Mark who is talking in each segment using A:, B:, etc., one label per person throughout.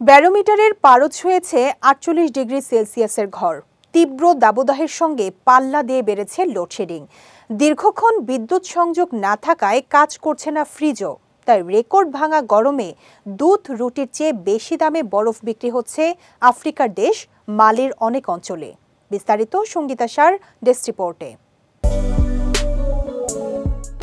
A: ব্যারোমিটারের পারদ ছুঁয়েছে ৪৮ ডিগ্রি সেলসিয়াসের ঘর। তীব্র দাবদাহের সঙ্গে পাল্লা দিয়ে বেড়েছে লোডশেডিং। দীর্ঘক্ষণ বিদ্যুৎ সংযোগ না থাকায় কাজ করছে না ফ্রিজও। তাই রেকর্ড ভাঙা গরমে দুধ রুটির চেয়ে বেশি দামে বরফ বিক্রি হচ্ছে আফ্রিকার দেশ মালির অনেক অঞ্চলে। বিস্তারিত সঙ্গীতা সার ডেস্ক রিপোর্টে।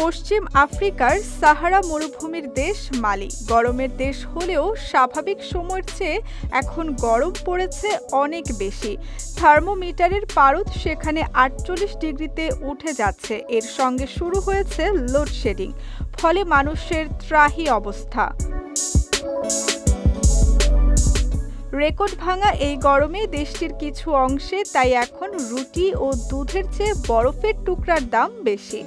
B: পশ্চিম আফ্রিকার সাহারা মরুভূমির দেশ মালি গরমের দেশ হলেও স্বাভাবিক সময়ের চেয়ে এখন গরম পড়েছে অনেক বেশি। থার্মোমিটারের পারদ সেখানে ৪৮ ডিগ্রিতে উঠে যাচ্ছে। এর সঙ্গে শুরু হয়েছে লোডশেডিং, ফলে মানুষের ত্রাহি অবস্থা। রেকর্ড ভাঙা এই গরমে দেশটির কিছু অংশে তাই এখন রুটি ও দুধের চেয়ে বরফের টুকরার দাম বেশি,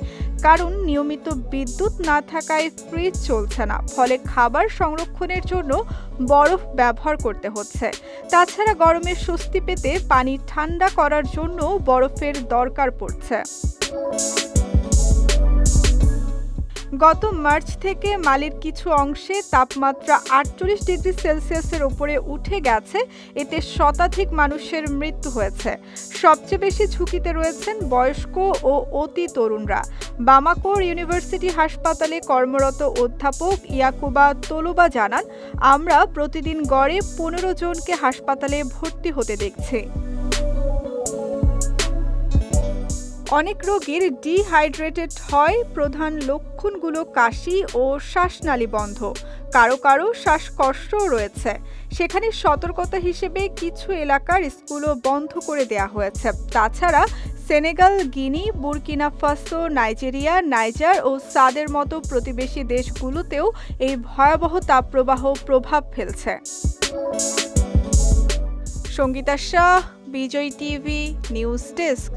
B: কারণ নিয়মিত বিদ্যুৎ না থাকায় ফ্রিজ চলছে না, ফলে খাবার সংরক্ষণের জন্য বরফ ব্যবহার করতে হচ্ছে। তাছাড়া গরমে স্বস্তি পেতে পানি ঠান্ডা করার জন্য বরফের দরকার পড়ছে। গত মার্চ থেকে মালির কিছু অংশে তাপমাত্রা ৪৮ ডিগ্রি সেলসিয়াসের উপরে উঠে গেছে। এতে শতাধিক মানুষের মৃত্যু হয়েছে। সবচেয়ে বেশি ঝুঁকিতে রয়েছেন বয়স্ক ও অতি তরুণরা। বামাকোর ইউনিভার্সিটি হাসপাতালে কর্মরত অধ্যাপক ইয়াকুবা তোলুবা জানান, আমরা প্রতিদিন গড়ে ১৫ জনকে হাসপাতালে ভর্তি হতে দেখছি। অনেক রোগীর ডিহাইড্রেটেড হয়। প্রধান লক্ষণগুলো কাশি ও শ্বাসনালী বন্ধ। কারো কারো শ্বাসকষ্টও রয়েছে। সেখানে সতর্কতা হিসেবে কিছু এলাকার স্কুলও বন্ধ করে দেওয়া হয়েছে। তাছাড়া সেনেগাল, গিনি, বুর্কিনা ফাসো, নাইজেরিয়া, নাইজার ও সাদের মতো প্রতিবেশী দেশগুলোতেও এই ভয়াবহ তাপপ্রবাহ প্রভাব ফেলছে। সঙ্গীতা শাহ, বিজয় টিভি, নিউজ ডেস্ক।